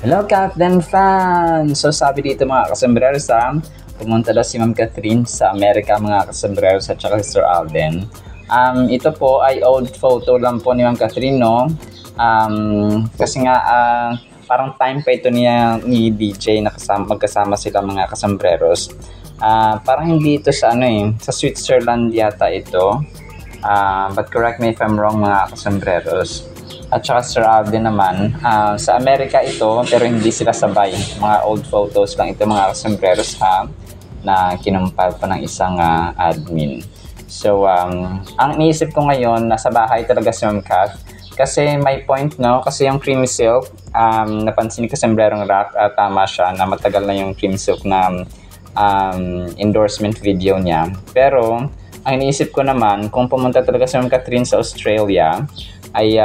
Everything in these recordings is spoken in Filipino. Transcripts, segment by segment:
Hello, Captain Fan! So sabi dito mga kasembreros pumunta daw si Ma'am Catherine sa Amerika mga kasembreros at saka si Sir Alden. Ito po ay old photo lang po ni Ma'am Catherine, no? Kasi nga parang time pa ito ni DJ na magkasama sila mga kasembreros. Parang hindi ito sa sa Switzerland yata ito. But correct me if I'm wrong mga kasembreros. At saka Sir Alden naman, sa Amerika ito pero hindi sila sabay. Mga old photos lang ito mga kasembreros na kinumpal pa ng isang admin. So, ang iniisip ko ngayon, nasa bahay talaga si Ma'am Kat. Kasi may point, no? Kasi yung cream silk, napansin ko sa Sombrerong Rock, tama siya na matagal na yung cream silk na endorsement video niya. Pero, ang iniisip ko naman, kung pumunta talaga si Ma'am Catherine sa Australia, ay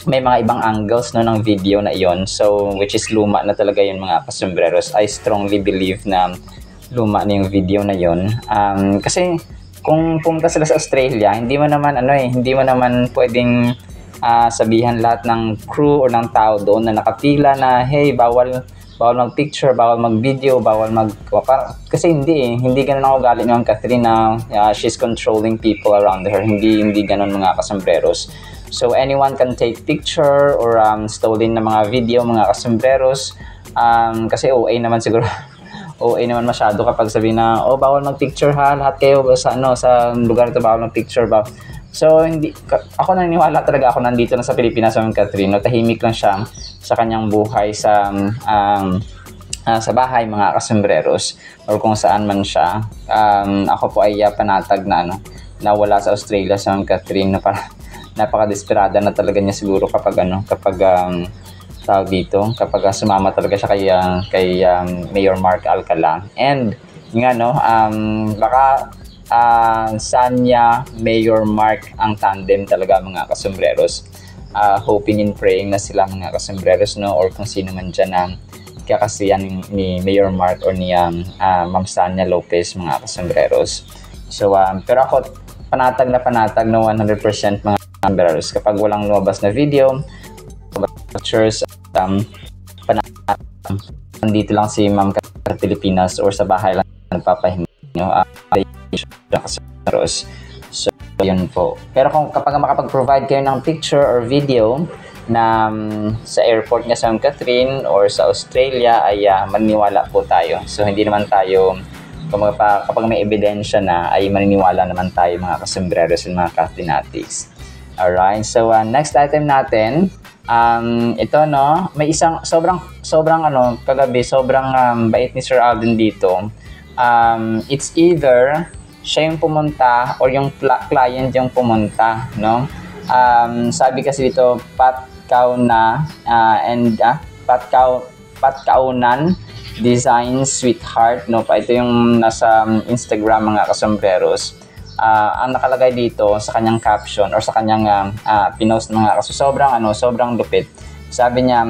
may mga ibang angles no ng video na iyon. So which is luma na talaga yun mga kasembreros. I strongly believe na luma na yung video na yun. Kasi kung pumunta sila sa Australia, hindi mo naman hindi mo naman pwedeng sabihan lahat ng crew o ng tao doon na nakapila na hey, bawal mag-picture, bawal mag-video, kasi hindi ganun ang ugali ni Ma'am Catherine na she's controlling people around her. Hindi ganun mga kasembreros. So anyone can take picture or stolen na mga video mga kasembreros. Kasi OA naman siguro. OA naman masyado kapag sabi na bawal mag-picture lahat kayo sa lugar ito bawal mag-picture ba. So ako naniniwala talaga ako nandito na sa Pilipinas sa Ma'am Catherine. Tahimik lang siya sa kanyang buhay sa bahay mga kasembreros or kung saan man siya. Ako po ay panatag na wala sa Australia sa Ma'am Catherine na napaka-desperada na talaga niya siguro kapag tawag dito, kapag sumama talaga siya kay Mayor Mark Alcala. And baka Sanya, Mayor Mark ang tandem talaga mga kasembreros. Hoping and praying na sila mga kasembreros, no? Or kung sino man dyan na kakasiyan ni Mayor Mark or ni Ma'am Sanya Lopez mga kasembreros. So, pero ako panatag na 100% mga kasembreros. Kapag walang lumabas na video, pictures, panatag, nandito lang si Ma'am sa Pilipinas or sa bahay lang nagpapahinga. So, yun po. Pero kapag makapag-provide kayo ng picture or video na sa airport nga sa Ma'am Catherine or sa Australia ay maniniwala po tayo. So, hindi naman tayo, kapag may ebidensya na, ay maniniwala naman tayo mga kasembreros and mga Catherine-atics. Alright, so next item natin, ito may isang sobrang kagabi, sobrang bait ni Sir Alden dito. It's either siya yung pumunta or yung client yung pumunta, no? Sabi kasi dito Pat Kaunan Design Sweetheart, no? Ito yung nasa Instagram mga kasembreros. Ang nakalagay dito sa kanyang caption or sa kanyang pinost mga sobrang lupit. Sabi niya,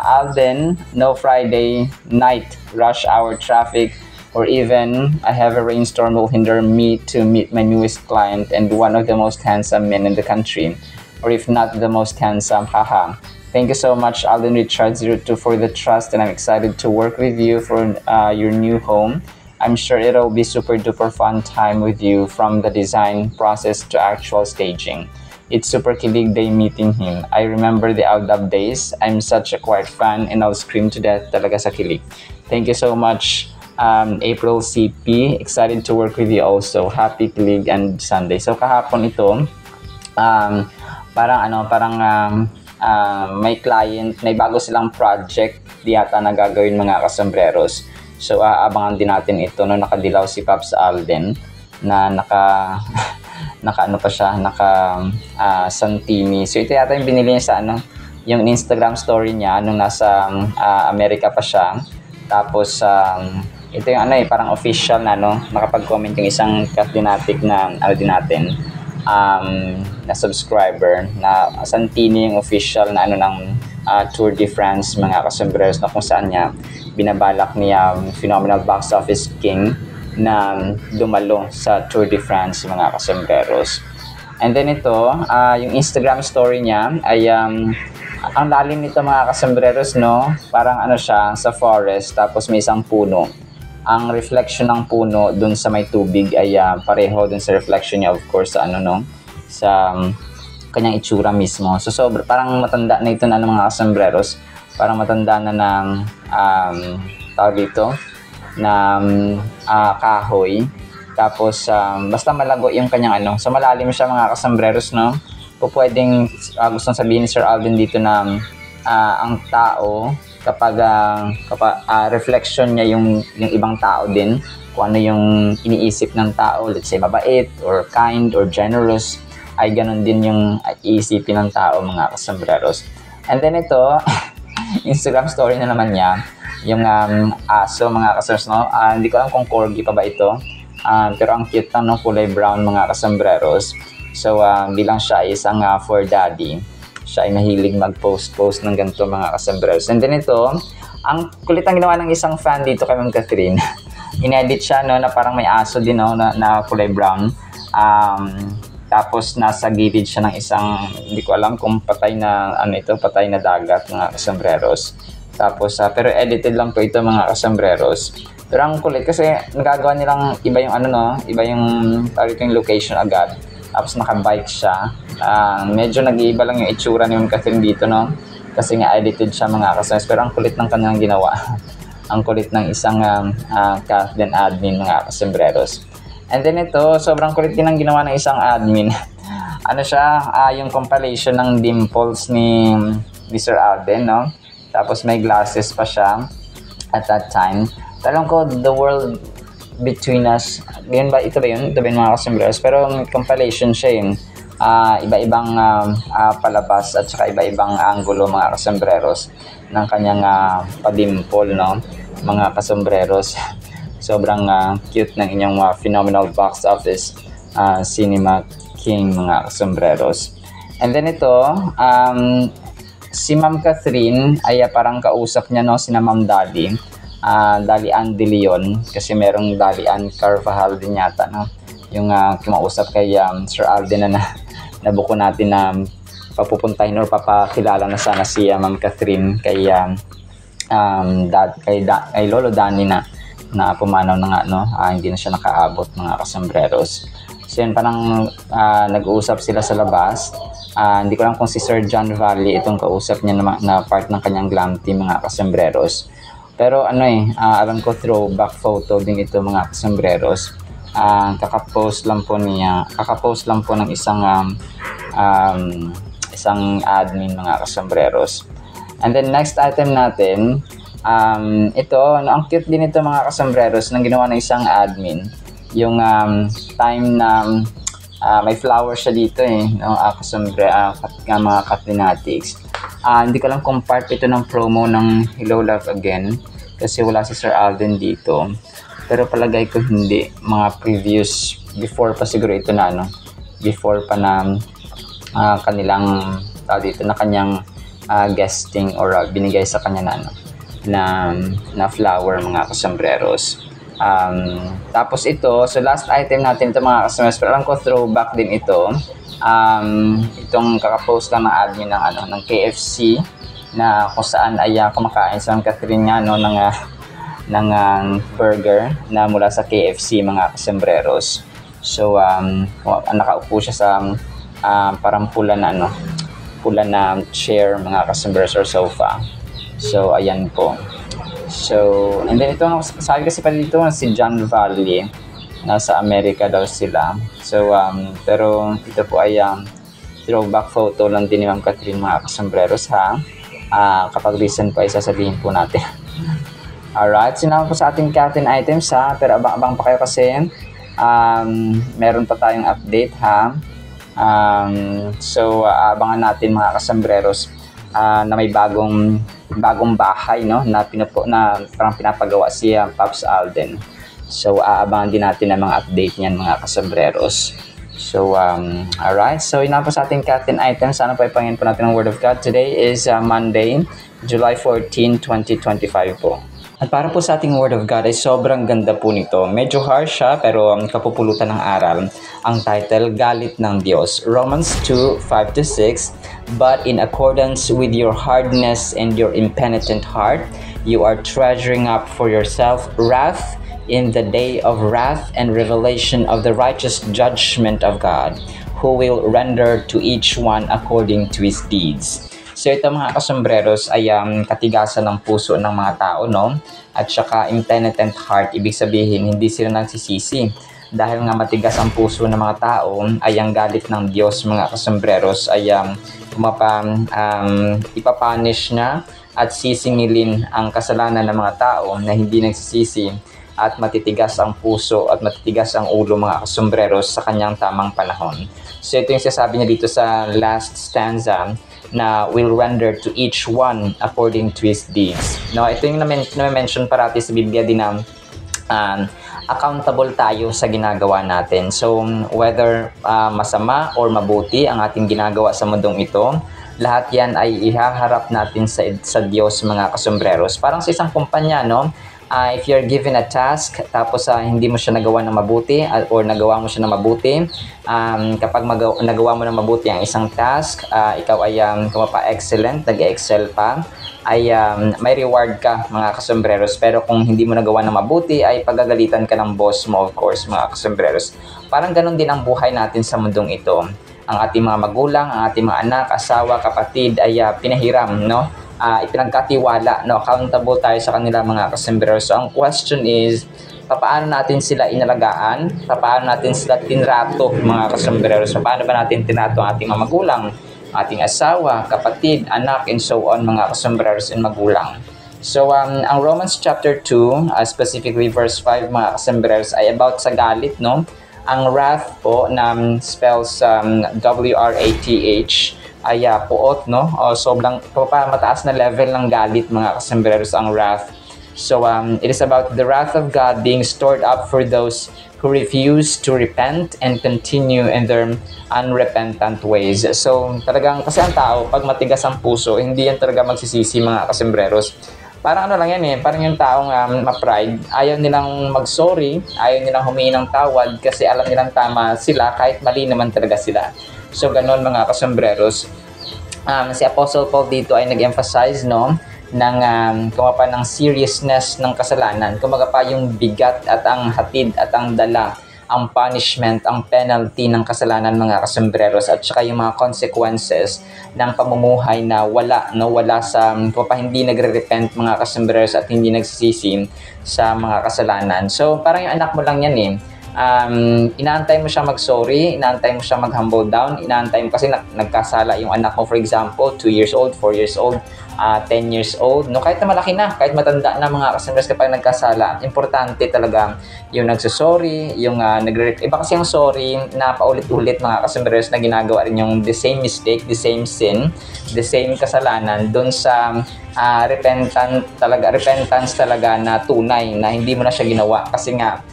Alden, no Friday night rush hour traffic or even a heavy rainstorm will hinder me to meet my newest client and one of the most handsome men in the country, or if not the most handsome, haha. Thank you so much, Alden Richard02, for the trust, and I'm excited to work with you for your new home. I'm sure it'll be super duper fun time with you from the design process to actual staging. It's super kilig day meeting him. I remember the Aldab days. I'm such a quiet fan and I'll scream to death talaga sa kilig. Thank you so much, April CP. Excited to work with you also. Happy kilig and Sunday. So kahapon ito, may client, may bago silang project yata na gagawin mga kasembreros. So, abangan din natin ito. Nakadilaw si Pops Alden na naka Santini. So, ito yata yung binili niya sa yung Instagram story niya nung nasa Amerika pa siya. Tapos, ito yung parang official na nakapag-comment yung isang Catholic na na subscriber na Santini yung official na ng Tour de France mga kasembreros, na kung saan niya binabalak niya phenomenal box office king na dumalo sa Tour de France mga kasembreros. And then ito, yung Instagram story niya ay Ang lalim nito mga kasembreros, no? Parang ano siya, sa forest, tapos may isang puno. Ang reflection ng puno dun sa may tubig ay pareho dun sa reflection niya, of course, sa ano, no? Sa kanyang itsura mismo. So, parang matanda na ito na ng mga kasembreros. Parang matanda na ng, tawag dito, na kahoy. Tapos, basta malago yung kanyang ano. So, malalim siya mga kasembreros, no? O pwedeng gustong sabihin ni Sir Alden dito na ang tao kapag reflection niya yung ibang tao din, kung ano yung iniisip ng tao, let's say mabait or kind or generous, ay ganun din yung iisipin ng tao mga kasembreros. And then ito, Instagram story na naman niya, yung aso mga kasembreros, no? Hindi ko alam kung corgi pa ba ito, pero ang cute lang, no? Kulay brown mga kasembreros. So, bilang siya ay isang for daddy, siya ay mahilig mag-post ng ganito mga kasembreros. And then ito, ang kulit ang ginawa ng isang fan dito kay Ma'am Catherine. Inedit siya, no, na parang may aso din, no, na kulay brown. Tapos nasa gilid siya ng isang, hindi ko alam kung patay na, patay na dagat mga kasembreros. Tapos, pero edited lang po ito mga kasembreros. Pero ang kulit kasi nagagawa nilang iba yung iba yung yung location agad. Tapos nakabike siya. Medyo nag-iiba lang yung itsura ni Ma'am Catherine dito, no? Kasi nga edited siya mga kasembreros. Pero ang kulit ng kanyang ginawa. Ang kulit ng isang Kathleen admin mga kasembreros. And then ito, sobrang kulit din ang ginawa ng isang admin. Ano siya, yung compilation ng dimples ni Sir Alden, no? Tapos may glasses pa siya at that time. Alam ko, the world between us, yun ba? Ito ba yun? Ito ba yun mga kasembreros? Pero compilation siya yun. Iba-ibang palabas at saka iba-ibang angulo mga kasembreros ng kanyang padimple, no? Mga kasembreros. Sobrang cute ng inyong phenomenal box office cinema king mga kasembreros. And then ito, si Ma'am Catherine ay parang kausap niya, no, sina Ma'am Dalian de Leon, kasi merong Dalian Carvajal din yata, no? Yung kumausap kay Sir Alden na nabuko natin na papupuntahin or papakilala na sana si Ma'am Catherine kay Lolo Danny na pumanaw na nga, no? Hindi na siya nakaabot mga kasembreros. So yun, parang nag-uusap sila sa labas. Hindi ko lang kung si Sir John Valley itong kausap niya na part ng kanyang glam team mga kasembreros. Pero alam ko throwback photo din ito mga kasembreros. Kakapost lang po ng isang admin mga kasembreros. And then next item natin, ito, ang cute din ito mga kasembreros nang ginawa ng isang admin. Yung time na may flower siya dito no, mga Catlinatics. Hindi ko lang kung part ito ng promo ng Hello Love Again kasi wala si Sir Alden dito. Pero palagay ko hindi, mga previous, before pa siguro ito na before pa na kanilang dito na kanyang guesting or binigay sa kanya na flower mga kasembreros. Tapos ito, so last item natin ito mga kasembreros, pero alam ko throwback din ito. Itong kakapost lang ng admin ng KFC na kung saan ay kumakain sa Ma'am Catherine nga ng burger na mula sa KFC mga kasembreros. So nakaupo siya sa parang pula na chair mga kasembreros or sofa. So ayan po. So and then ito, sabi kasi pa dito si John Valley, nasa Amerika daw sila. So pero ito po ay throwback photo lang din ni Ma'am Catherine mga kasembreros ha. Kapag recent pa ay sasabihin po natin. Alright, sinama po sa ating Catherine items ha, pero abang-abang pa kayo kasi meron pa tayong update ha. So abangan natin mga kasembreros na may bagong bahay, no, na parang pinapagawa si Pops Alden. So aabangan din natin ang mga update niyan mga kasembreros. So alright, so yun na po sa ating Catherine items. Sana po ipangin po natin ang Word of God. Today is Monday, July 14, 2025 po. At para po sa ating Word of God ay sobrang ganda po nito. Medyo harsh siya pero kapupulutan ng aral. Ang title, Galit ng Diyos. Romans 2:5-6. But in accordance with your hardness and your impenitent heart, you are treasuring up for yourself wrath in the day of wrath and revelation of the righteous judgment of God, who will render to each one according to his deeds. So ito mga kasombreros ay katigasan ng puso ng mga tao, no? At saka impenitent heart, ibig sabihin hindi sila nagsisisi. Dahil nga matigas ang puso ng mga tao, ay ang galit ng Diyos mga kasombreros ay ipapunish niya at sisingilin ang kasalanan ng mga tao na hindi nagsisisi at matitigas ang puso at matitigas ang ulo mga kasombreros sa kanyang tamang panahon. So ito yung sasabi niya dito sa last stanza na will render to each one according to his deeds. No, ito yung na-mention parati sa Biblia din na accountable tayo sa ginagawa natin. So whether masama or mabuti ang ating ginagawa sa mundong ito, lahat yan ay ihaharap natin sa Diyos mga kasombreros. Parang sa isang kumpanya, no? If you're given a task tapos hindi mo siya nagawa ng mabuti or nagawa mo siya ng mabuti, kapag nagawa mo ng mabuti ang isang task, ikaw ay excellent, nag-excel pa, ay may reward ka mga kasombreros. Pero kung hindi mo nagawa ng mabuti ay pagagalitan ka ng boss mo, of course mga kasombreros. Parang ganun din ang buhay natin sa mundong ito. Ang ating mga magulang, ang ating mga anak, asawa, kapatid ay pinahiram, no? Ipinagkatiwala, no? Accountable tayo sa kanila mga kasombreros. So ang question is, paano natin sila inalagaan? Paano natin sila tinrato mga kasombreros? Paano ba natin tinato ang ating mga magulang, ating asawa, kapatid, anak, and so on mga kasombreros and magulang? So ang Romans chapter 2, specifically verse 5 mga kasombreros ay about sa galit, no? Ang wrath po na spells W-R-A-T-H ay puot, no? O sobrang mataas na level ng galit mga kasombreros ang wrath. So it is about the wrath of God being stored up for those who refuse to repent and continue in their unrepentant ways. So talagang kasi ang tao pag matigas ang puso, hindi yan talaga magsisisi mga kasombreros. Parang ano lang yan parang yung taong ma-pride, ayaw nilang mag-sorry, ayaw nilang humingi ng tawad kasi alam nilang tama sila kahit mali naman talaga sila. So ganon mga kasombreros. Si Apostle Paul dito ay nag-emphasize, no, ng ng seriousness ng kasalanan. Kumaga pa yung bigat at ang hatid at ang dala, ang punishment, ang penalty ng kasalanan mga kasombreros at saka yung mga consequences ng pamumuhay na wala sa hindi nagre-repent mga kasombreros at hindi nagsisisi sa mga kasalanan. So parang yung anak mo lang yan inaantay mo siya mag-sorry, inaantay mo siya mag-humble down, inaantay mo kasi nagkasala yung anak mo, for example, 2 years old, 4 years old, 10 years old, no, kahit na malaki na, kahit matanda na mga kasombreros kapag nagkasala, importante talaga yung nagsasorry, yung iba kasi yung sorry na paulit-ulit mga kasombreros na ginagawa rin yung the same mistake, the same sin, the same kasalanan doon sa repentance talaga na tunay na hindi mo na siya ginawa kasi nga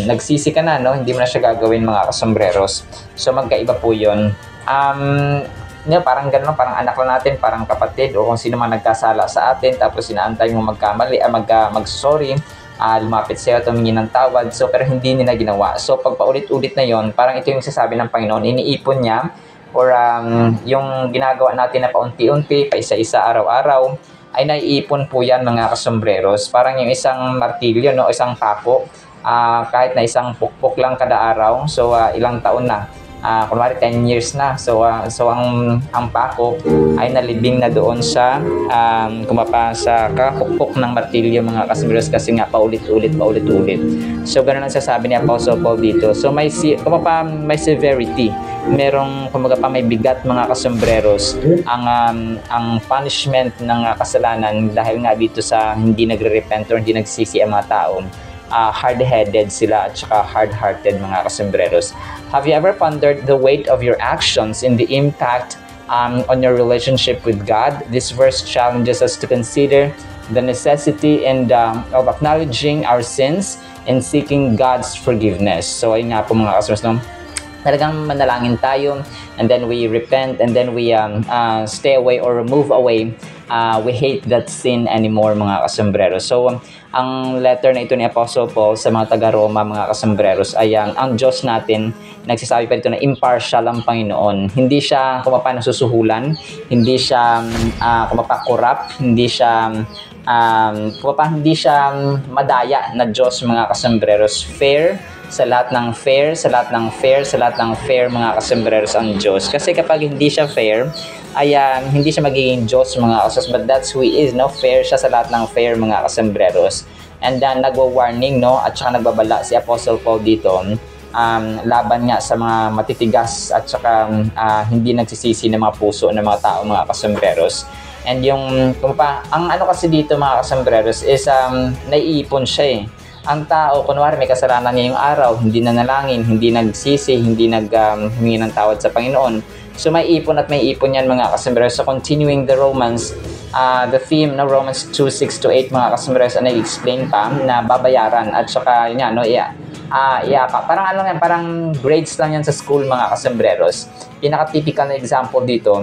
nagsisi ka na, no? Hindi mo na siya gagawin mga kasombreros. So magkaiba po yun. Parang gano'n, parang anak lang natin, parang kapatid o kung sino man nagkasala sa atin tapos inaantay mo magkamali, mag-sorry, lumapit sa'yo, tumingi ng tawad, so pero hindi nila ginawa. So pag paulit-ulit na yon, parang ito yung sasabi ng Panginoon, iniipon niya or yung ginagawa natin na paunti-unti, pa isa-isa araw-araw, ay naiipon po yan mga kasombreros. Parang yung isang martilyo, no, isang pako, kahit na isang pukpok lang kada araw, so ilang taon na, kunwari 10 years na, so ang pako ay nalibing na doon sa sa kapukpok ng martilyo mga kasombreros kasi nga paulit-ulit. So ganun ang sasabi ni Apostle Paul dito. So may severity, merong may bigat mga kasombreros ang punishment ng kasalanan dahil nga dito sa hindi nagre-repent or hindi nagsisi ang mga tao. Hard-headed sila at saka hard-hearted mga kasombreros. Have you ever pondered the weight of your actions in the impact on your relationship with God? This verse challenges us to consider the necessity of acknowledging our sins and seeking God's forgiveness. So ayun nga po mga kasombreros, no? Talagang manalangin tayo and then we repent and then we stay away or move away we hate that sin anymore, mga kasombrero. So, ang letter na ito ni Apostle Paul sa mga taga-Roma, mga kasambreros, ay ang Diyos natin, nagsasabi pa dito na impartial ang Panginoon. Hindi siya nasusuhulan, hindi siya corrupt, hindi siya hindi siya madaya na Diyos, mga kasambreros. Fair sa lahat ng fair, sa lahat ng fair, sa lahat ng fair, mga kasambreros ang Diyos. Kasi kapag hindi siya fair, ay hindi siya magiging Diyos, mga kasambreros. But that's who he is, no? Fair siya sa lahat ng fair, mga kasambreros. And then nagwa-warning, no, at saka nagbabala si Apostle Paul dito laban nga sa mga matitigas at saka hindi nagsisisi ng mga puso ng mga tao, mga kasambreros. And yung ang ano kasi dito, mga kasambreros, is naiipon siya eh. Ang tao, kunwari may kasalanan niya yung araw, hindi nanalangin, hindi nagsisi, hindi humingi ng tawad sa Panginoon. So may ipon at may ipon yan, mga kasambreros. So continuing the Romans, the theme na Romans 2:6-8, mga kasambreros, ano i-explain pa na babayaran at saka yun yan, no, parang ano yan, parang grades lang yan sa school, mga kasambreros. Pinaka-typical na example dito,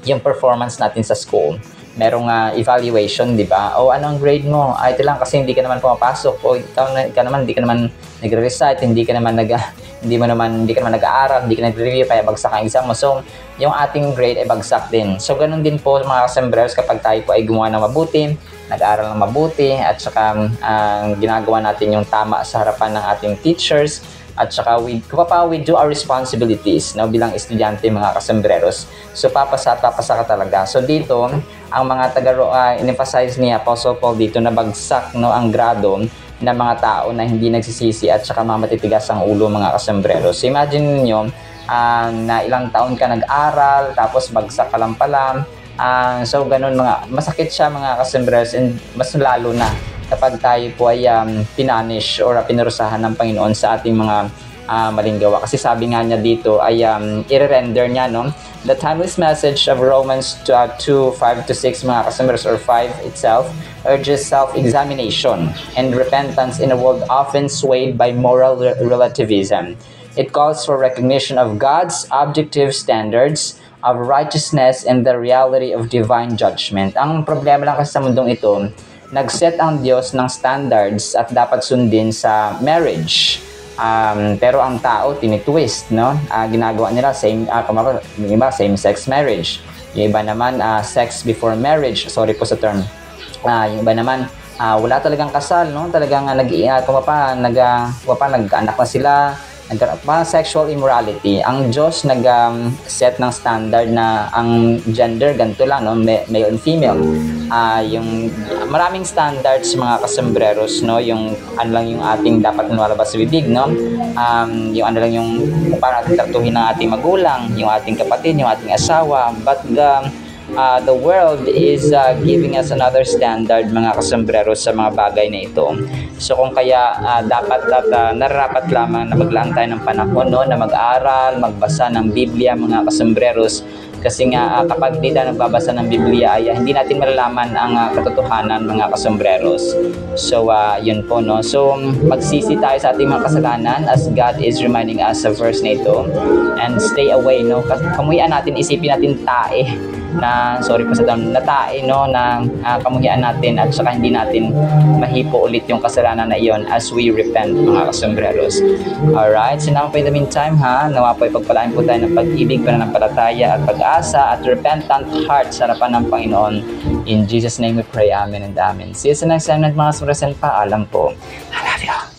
yung performance natin sa school. Merong evaluation, di ba? O anong grade mo? Ito lang kasi hindi ka naman pumapasok. O ikaw naman, hindi ka naman nagre-recite, hindi ka naman nag-aaral, hindi ka nagre-review, kaya bagsak ang exam mo. So, yung ating grade ay bagsak din. So, ganun din po, mga kasambreros, kapag tayo po ay gumawa ng mabuti, nag-aaral ng mabuti, at saka ginagawa natin yung tama sa harapan ng ating teachers, at saka we do our responsibilities, no, bilang estudyante, mga kasambreros. So papasa ka talaga. So dito, ang mga in-emphasize ni Apostle Paul dito na bagsak, no, ang grado ng mga tao na hindi nagsisisi at saka mga matitigas ang ulo, mga kasambreros. So imagine niyo na ilang taon ka nag-aral tapos bagsak ka lang pala. So ganun, masakit siya, mga kasambreros, and mas lalo na kapag tayo po ay pinunish or pinurusahan ng Panginoon sa ating mga maling gawa. Kasi sabi nga niya dito ay i-render niya, no? The timeless message of Romans 2:5-6, mga kasambreros, or 5 itself, urges self-examination and repentance in a world often swayed by moral relativism. It calls for recognition of God's objective standards of righteousness and the reality of divine judgment. Ang problema lang kasi sa mundong ito, nag-set ang Diyos ng standards at dapat sundin sa marriage. Pero ang tao, tinitwist, no? Ginagawa nila same-sex marriage. Yung iba naman, sex before marriage. Sorry po sa term. Yung iba naman, wala talagang kasal, no? Talagang nag-anak na sila. Sexual immorality. Ang Diyos nag-set ng standard na ang gender ganito lang, no? Male and female. Yung maraming standards, mga kasambreros, no? Yung ano lang yung ating dapat lumalabas sa bibig, no? Yung ano lang yung paano natin tratuhin ng ating magulang, yung ating kapatid, yung ating asawa. But the world is giving us another standard, mga kasambreros, sa mga bagay na ito. So kung kaya nararapat lamang na maglaan tayo ng panahon, no, na mag-aral, magbasa ng Biblia, mga kasambreros. Kasi nga kapag di tayo nagbabasa ng Biblia ay hindi natin malalaman ang katotohanan, mga kasambreros. So yun po, no. So magsisi tayo sa ating mga kasalanan as God is reminding us sa verse na ito, and stay away, no. Kamuhian natin, isipin natin tae na, sorry po sa term, na tae, no, na kamuhian natin at saka hindi natin mahipo ulit yung kasalanan na iyon as we repent, mga kasambreros. Alright, so now in the meantime, nawa po ipagpalaan po tayo ng pag-ibig, pananampalataya at pag-asa at repentant heart sa harapan ng Panginoon. In Jesus' name we pray, amen and amen. See you sa next time, mga kasambreros, and paalam po. I love you.